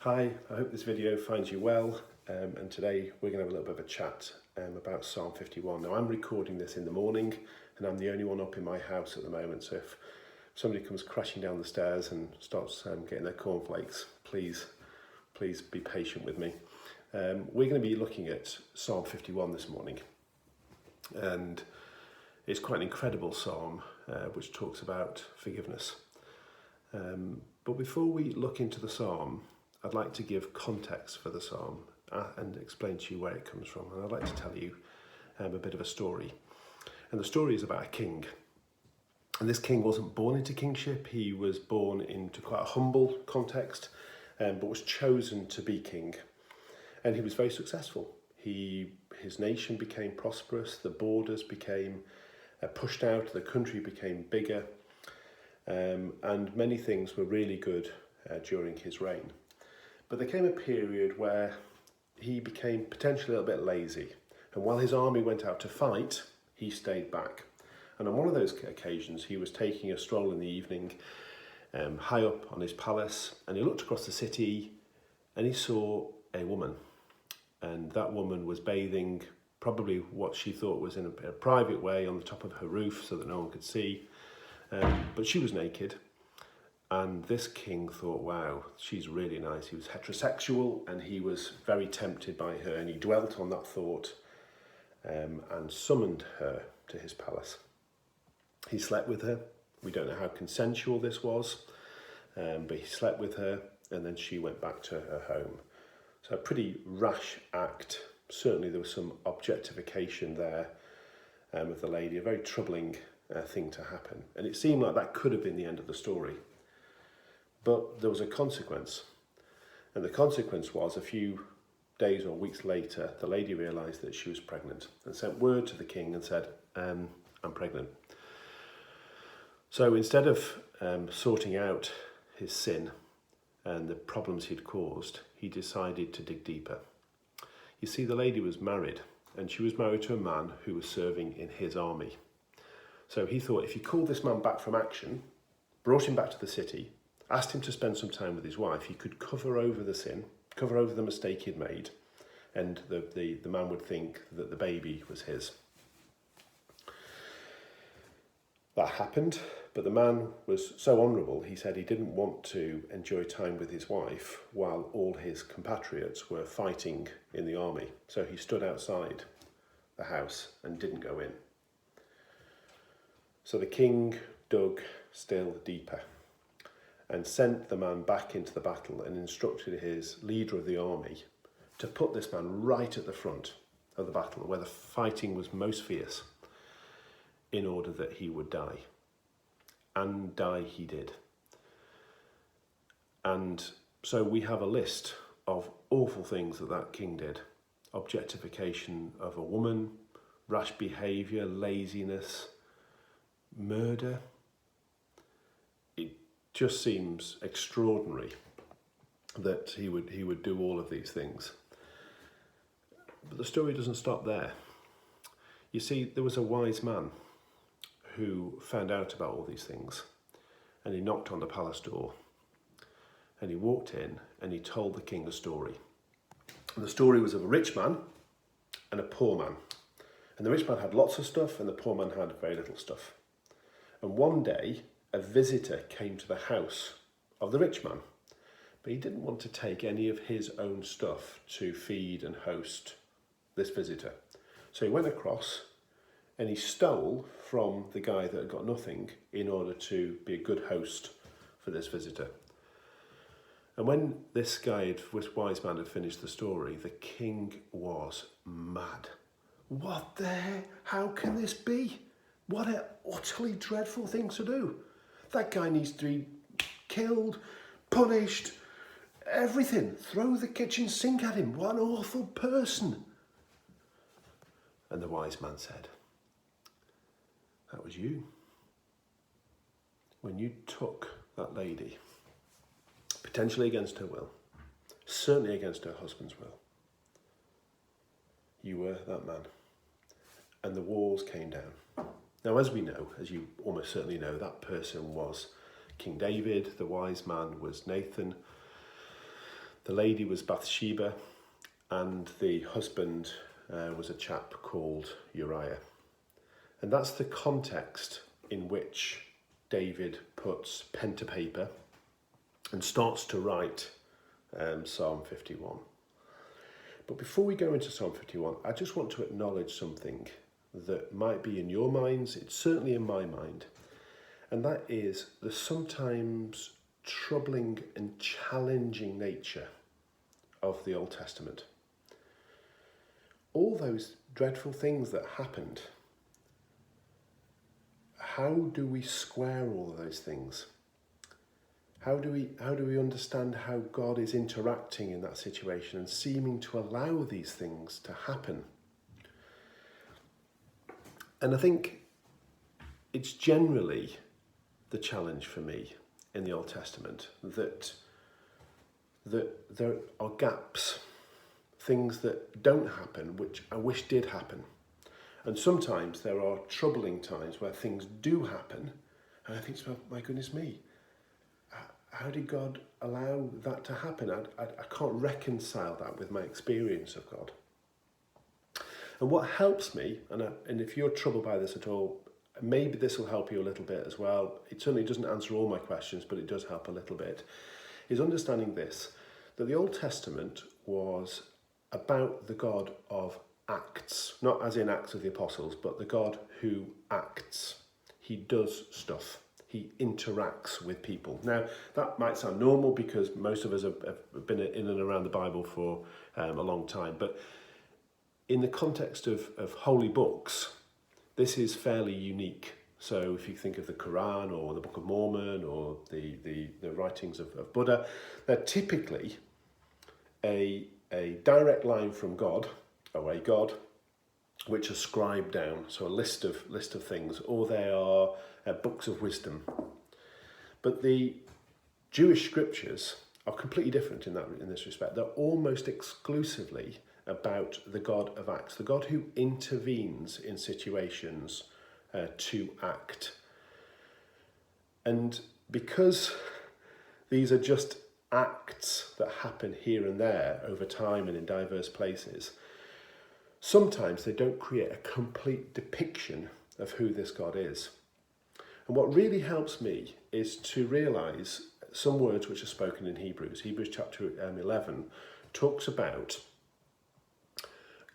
Hi, I hope this video finds you well, and today we're going to have a little bit of a chat about Psalm 51. Now I'm recording this in the morning and I'm the only one up in my house at the moment, so if somebody comes crashing down the stairs and starts getting their cornflakes, please be patient with me. We're going to be looking at Psalm 51 this morning, and it's quite an incredible psalm which talks about forgiveness. But before we look into the psalm, I'd like to give context for the psalm and explain to you where it comes from. And I'd like to tell you a bit of a story. And the story is about a king. And this king wasn't born into kingship. He was born into quite a humble context, but was chosen to be king. And he was very successful. His nation became prosperous. The borders became pushed out. The country became bigger. And many things were really good during his reign. But there came a period where he became potentially a little bit lazy. And while his army went out to fight, he stayed back. And on one of those occasions, he was taking a stroll in the evening, high up on his palace, and he looked across the city and he saw a woman. And that woman was bathing, probably what she thought was in a private way on the top of her roof so that no one could see. But she was naked. And this king thought, wow, she's really nice. He was heterosexual and he was very tempted by her, and he dwelt on that thought and summoned her to his palace. He slept with her. We don't know how consensual this was, but he slept with her and then she went back to her home. So a pretty rash act. Certainly there was some objectification there of the lady, a very troubling thing to happen. And it seemed like that could have been the end of the story. But there was a consequence, and the consequence was a few days or weeks later, the lady realised that she was pregnant and sent word to the king and said, I'm pregnant. So instead of sorting out his sin and the problems he'd caused, he decided to dig deeper. You see, the lady was married, and she was married to a man who was serving in his army. So he thought if he called this man back from action, brought him back to the city, asked him to spend some time with his wife, he could cover over the sin, cover over the mistake he'd made, and the man would think that the baby was his. That happened, but the man was so honourable, he said he didn't want to enjoy time with his wife while all his compatriots were fighting in the army. So he stood outside the house and didn't go in. So the king dug still deeper and sent the man back into the battle and instructed his leader of the army to put this man right at the front of the battle where the fighting was most fierce in order that he would die. And die he did. And so we have a list of awful things that king did. Objectification of a woman, rash behaviour, laziness, murder. Just seems extraordinary that he would do all of these things. But the story doesn't stop there. You see, there was a wise man who found out about all these things, and he knocked on the palace door, and he walked in and he told the king a story. And the story was of a rich man and a poor man. And the rich man had lots of stuff and the poor man had very little stuff. And one day, a visitor came to the house of the rich man, but he didn't want to take any of his own stuff to feed and host this visitor. So he went across and he stole from the guy that had got nothing in order to be a good host for this visitor. And when this wise man had finished the story, the king was mad. What the heck? How can this be? What an utterly dreadful thing to do. That guy needs to be killed, punished, everything. Throw the kitchen sink at him. What an awful person. And the wise man said, that was you. When you took that lady, potentially against her will, certainly against her husband's will, you were that man. And the walls came down. Now, as we know, as you almost certainly know, that person was King David, the wise man was Nathan, The lady was Bathsheba, and the husband was a chap called Uriah. And that's the context in which David puts pen to paper and starts to write Psalm 51. But before we go into Psalm 51, I just want to acknowledge something that might be in your minds, it's certainly in my mind, and that is the sometimes troubling and challenging nature of the Old Testament. All those dreadful things that happened, how do we square all of those things? How do we understand how God is interacting in that situation and seeming to allow these things to happen? And I think it's generally the challenge for me in the Old Testament that there are gaps, things that don't happen, which I wish did happen. And sometimes there are troubling times where things do happen, and I think, oh, my goodness me, how did God allow that to happen? I can't reconcile that with my experience of God. And what helps me, and if you're troubled by this at all, maybe this will help you a little bit as well. It certainly doesn't answer all my questions, but it does help a little bit, is understanding this, that the Old Testament was about the God of acts, not as in Acts of the Apostles, but the God who acts. He does stuff. He interacts with people. Now, that might sound normal because most of us have been in and around the Bible for a long time, but in the context of holy books, this is fairly unique. So if you think of the Quran or the Book of Mormon or the writings of Buddha, they're typically a direct line from God, or a God, which are scribed down, so a list of things, or they are books of wisdom. But the Jewish scriptures are completely different in this respect. They're almost exclusively about the God of acts, the God who intervenes in situations to act. And because these are just acts that happen here and there over time and in diverse places, sometimes they don't create a complete depiction of who this God is. And what really helps me is to realise some words which are spoken in Hebrews. Hebrews chapter 11 talks about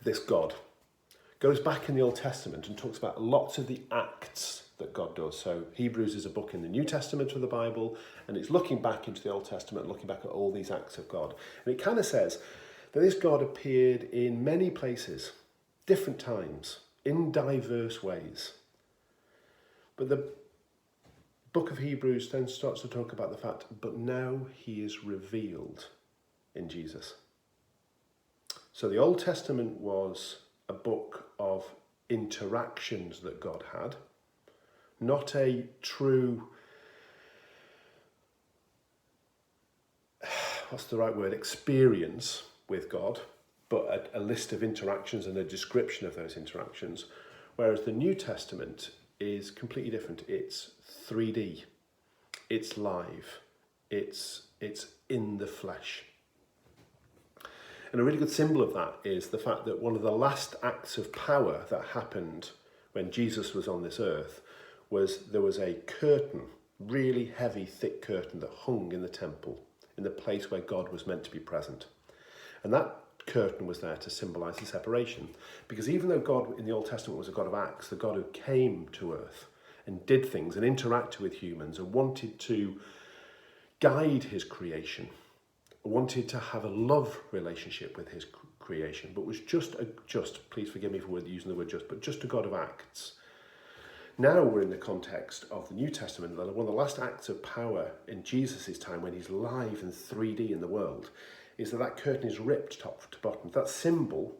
this God, goes back in the Old Testament and talks about lots of the acts that God does. So Hebrews is a book in the New Testament of the Bible, and it's looking back into the Old Testament, looking back at all these acts of God. And it kind of says that this God appeared in many places, different times, in diverse ways. But the book of Hebrews then starts to talk about the fact, but now he is revealed in Jesus. So the Old Testament was a book of interactions that God had, not a true, experience with God, but a list of interactions and a description of those interactions. Whereas the New Testament is completely different. It's 3D, it's live, it's in the flesh. And a really good symbol of that is the fact that one of the last acts of power that happened when Jesus was on this earth was there was a curtain, really heavy, thick curtain that hung in the temple, in the place where God was meant to be present. And that curtain was there to symbolise the separation. Because even though God in the Old Testament was a God of acts, the God who came to earth and did things and interacted with humans and wanted to guide his creation, wanted to have a love relationship with his creation, but was just, please forgive me for using the word just a God of acts. Now we're in the context of the New Testament, one of the last acts of power in Jesus' time when he's live in 3D in the world, is that curtain is ripped top to bottom. That symbol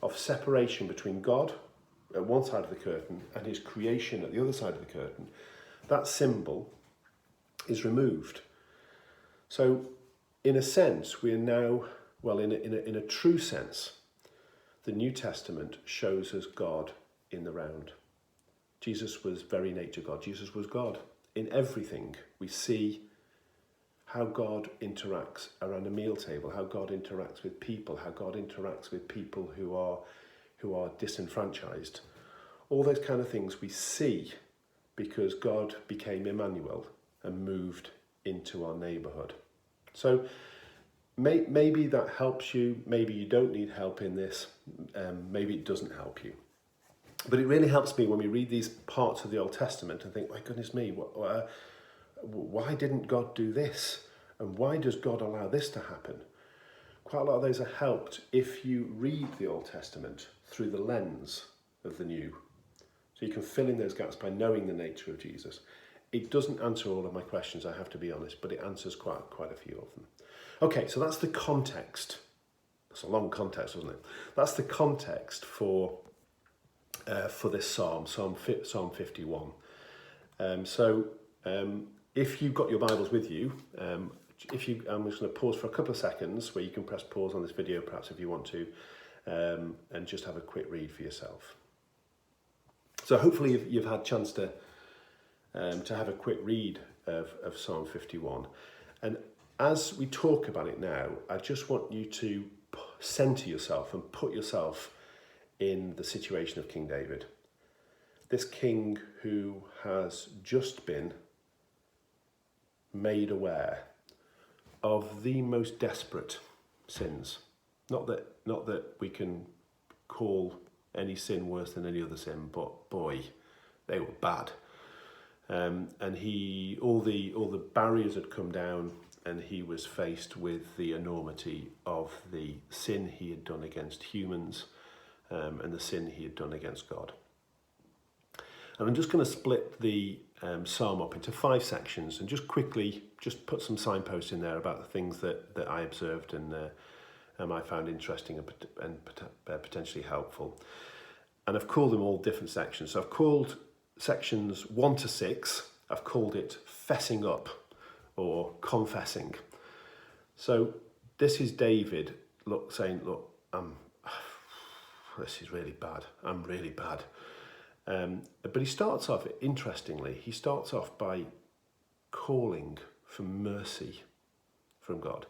of separation between God at one side of the curtain and his creation at the other side of the curtain, that symbol is removed. So in a sense, we are now, in a true sense, the New Testament shows us God in the round. Jesus was very nature God. Jesus was God. In everything, we see how God interacts around a meal table, how God interacts with people, how God interacts with people who are disenfranchised. All those kind of things we see because God became Emmanuel and moved into our neighbourhood. So maybe that helps you, maybe you don't need help in this, maybe it doesn't help you. But it really helps me when we read these parts of the Old Testament and think, my goodness me, why didn't God do this? And why does God allow this to happen? Quite a lot of those are helped if you read the Old Testament through the lens of the New. So you can fill in those gaps by knowing the nature of Jesus. It doesn't answer all of my questions, I have to be honest, but it answers quite a few of them. Okay, so that's the context. That's a long context, wasn't it? That's the context for this Psalm 51. If you've got your Bibles with you, I'm just going to pause for a couple of seconds where you can press pause on this video, perhaps if you want to, and just have a quick read for yourself. So hopefully you've had a chance to have a quick read of Psalm 51. And as we talk about it now, I just want you to centre yourself and put yourself in the situation of King David. This king who has just been made aware of the most desperate sins. Not that we can call any sin worse than any other sin, but boy, they were bad. And all the barriers had come down, and he was faced with the enormity of the sin he had done against humans, and the sin he had done against God. And I'm just going to split the psalm up into 5 sections and just quickly put some signposts in there about the things that I observed and I found interesting and potentially helpful. And I've called them all different sections. So I've called sections 1 to 6, I've called it fessing up or confessing. So this is David saying, look, this is really bad. I'm really bad. But he starts off, interestingly, by calling for mercy from God.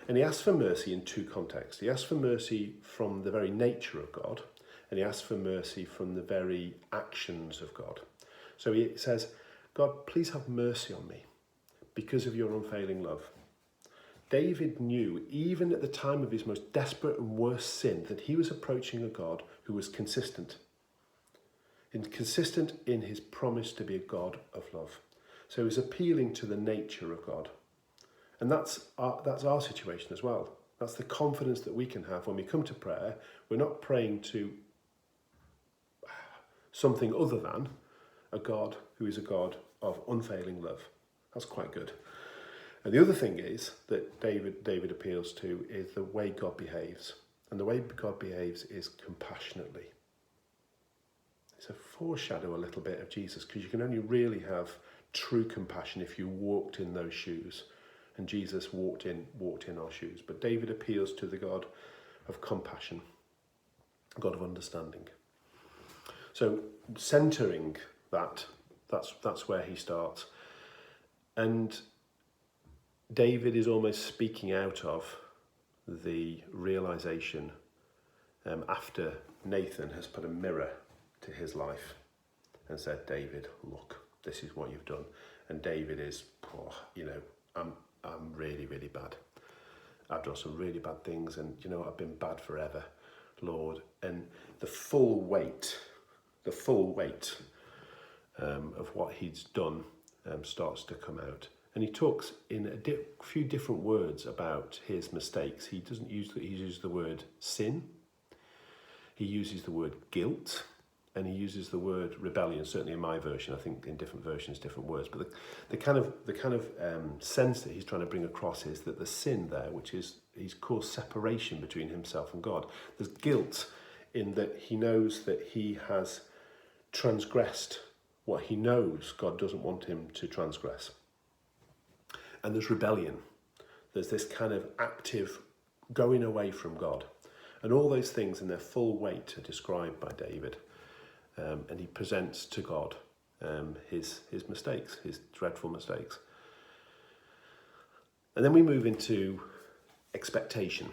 And he asks for mercy in 2 contexts. He asks for mercy from the very nature of God, and he asks for mercy from the very actions of God. So he says, God, please have mercy on me because of your unfailing love. David knew, even at the time of his most desperate and worst sin, that he was approaching a God who was consistent in his promise to be a God of love. So he was appealing to the nature of God. And that's our situation as well. That's the confidence that we can have when we come to prayer. We're not praying to something other than a God who is a God of unfailing love. That's quite good. And the other thing is that David appeals to is the way God behaves. And the way God behaves is compassionately. It's a foreshadow a little bit of Jesus, because you can only really have true compassion if you walked in those shoes. And Jesus walked in our shoes. But David appeals to the God of compassion, God of understanding. So centering that's where he starts. And David is almost speaking out of the realization after Nathan has put a mirror to his life and said, David, look, this is what you've done. And David is, I'm really, really bad. I've done some really bad things, and I've been bad forever, Lord. And the full weight of what he's done starts to come out. And he talks in a few different words about his mistakes. He uses the word sin, he uses the word guilt, and he uses the word rebellion. Certainly in my version, I think in different versions, different words. But the kind of sense that he's trying to bring across is that the sin there, which is he's caused separation between himself and God. There's guilt in that he knows that he has transgressed what he knows God doesn't want him to transgress. And there's rebellion. There's this kind of active going away from God. And all those things in their full weight are described by David. And he presents to God his mistakes, his dreadful mistakes. And then we move into expectation.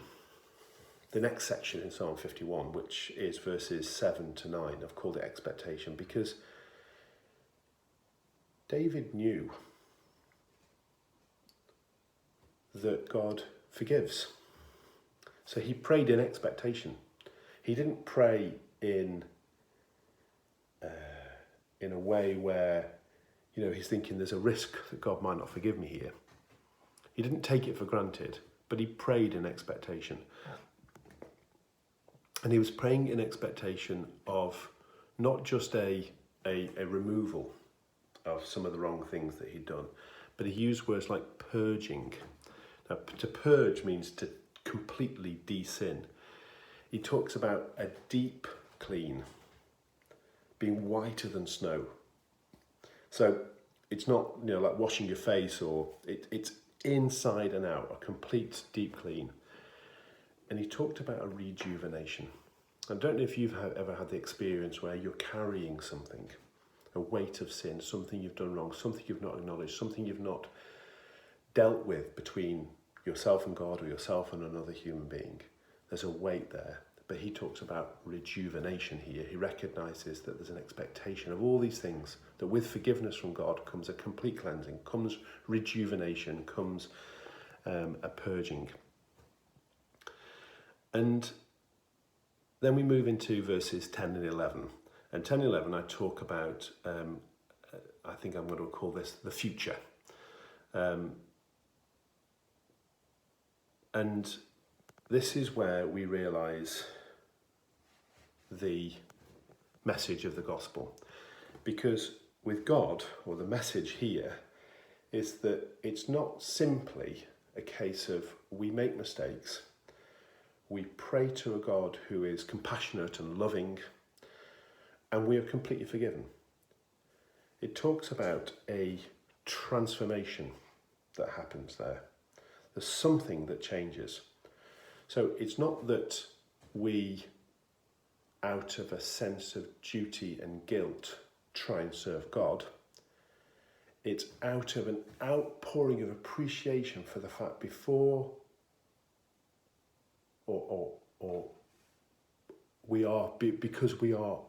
The next section in Psalm 51, which is verses 7 to 9, I've called it expectation because David knew that God forgives. So he prayed in expectation. He didn't pray in a way where, he's thinking there's a risk that God might not forgive me here. He didn't take it for granted, but he prayed in expectation. And he was praying in expectation of not just a removal of some of the wrong things that he'd done, but he used words like purging. Now, to purge means to completely de-sin. He talks about a deep clean, being whiter than snow. So it's not like washing your face, or it's inside and out, a complete deep clean. And he talked about a rejuvenation. I don't know if you've ever had the experience where you're carrying something, a weight of sin, something you've done wrong, something you've not acknowledged, something you've not dealt with between yourself and God or yourself and another human being. There's a weight there. But he talks about rejuvenation here. He recognises that there's an expectation of all these things, that with forgiveness from God comes a complete cleansing, comes rejuvenation, comes a purging. And then we move into verses 10 and 11. And 10 and 11 I talk about, I think I'm going to call this the future. And this is where we realise the message of the gospel. Because with God, or the message here, is that it's not simply a case of we make mistakes, we pray to a God who is compassionate and loving, and we are completely forgiven. It talks about a transformation that happens there. There's something that changes. So it's not that we, out of a sense of duty and guilt, try and serve God. It's out of an outpouring of appreciation for the fact before or we are, because we are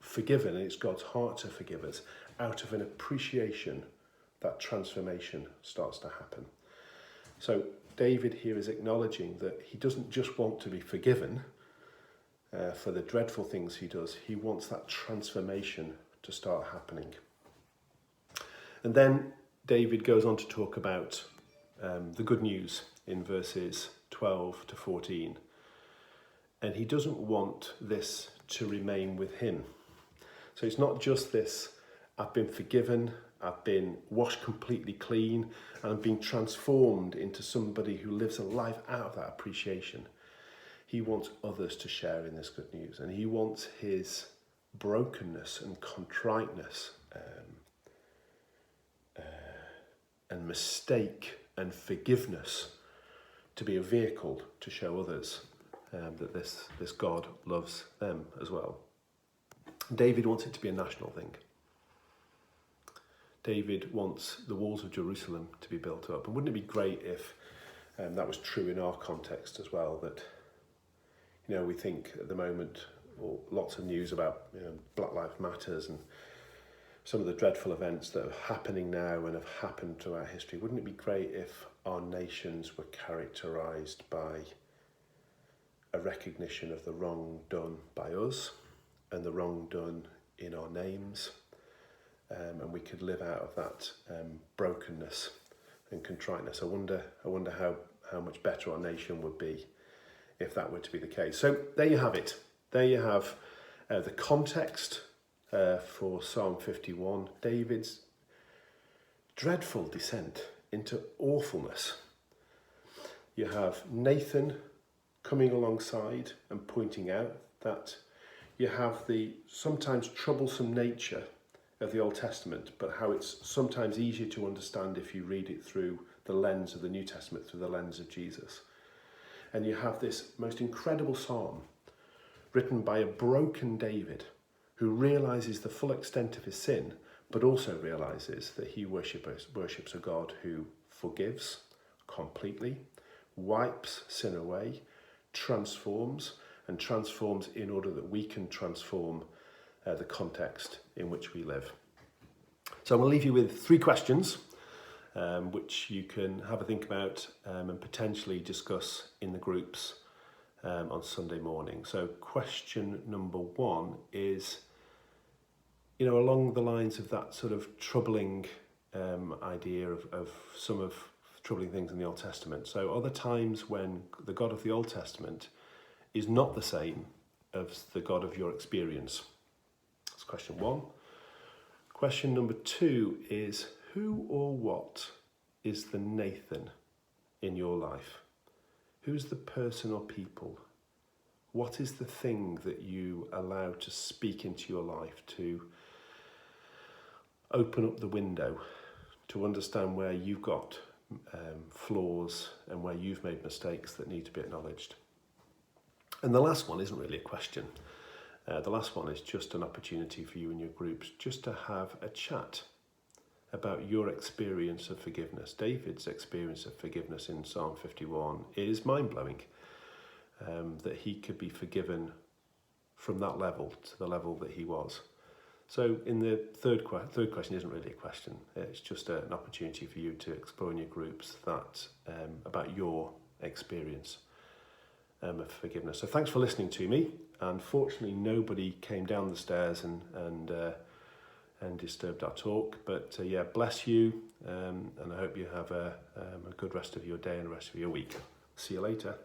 forgiven, and it's God's heart to forgive us, out of an appreciation, that transformation starts to happen. So David here is acknowledging that he doesn't just want to be forgiven for the dreadful things he does. He wants that transformation to start happening. And then David goes on to talk about the good news in verses 12 to 14. And he doesn't want this to remain with him. So it's not just this, I've been forgiven, I've been washed completely clean, and I'm being transformed into somebody who lives a life out of that appreciation. He wants others to share in this good news, and he wants his brokenness and contriteness and mistake and forgiveness to be a vehicle to show others that this God loves them as well. David wants it to be a national thing. David wants the walls of Jerusalem to be built up. And wouldn't it be great if that was true in our context as well, that, we think at the moment, lots of news about Black Lives Matters and some of the dreadful events that are happening now and have happened throughout history. Wouldn't it be great if our nations were characterised by a recognition of the wrong done by us and the wrong done in our names, and we could live out of that brokenness and contriteness. I wonder how much better our nation would be if that were to be the case. So there you have it. There you have the context for Psalm 51, David's dreadful descent into awfulness. You have Nathan coming alongside and pointing out that you have the sometimes troublesome nature of the Old Testament, but how it's sometimes easier to understand if you read it through the lens of the New Testament, through the lens of Jesus. And you have this most incredible psalm written by a broken David who realises the full extent of his sin, but also realises that he worships a God who forgives, completely, wipes sin away, transforms, and transforms in order that we can transform the context in which we live. So I'm going to leave you with 3 questions which you can have a think about and potentially discuss in the groups on Sunday morning. So question number 1 is, along the lines of that sort of troubling idea of some of troubling things in the Old Testament. So are there times when the God of the Old Testament is not the same as the God of your experience? That's question 1. Question number 2 is, who or what is the Nathan in your life? Who's the person or people? What is the thing that you allow to speak into your life, to open up the window, to understand where you've got flaws and where you've made mistakes that need to be acknowledged? And the last one isn't really a question. The last one is just an opportunity for you and your groups just to have a chat about your experience of forgiveness. David's experience of forgiveness in Psalm 51 is mind-blowing, that he could be forgiven from that level to the level that he was. So in the third question isn't really a question. It's just an opportunity for you to explore in your groups that about your experience of forgiveness. So thanks for listening to me. Unfortunately, nobody came down the stairs and disturbed our talk. But bless you, and I hope you have a good rest of your day and the rest of your week. See you later.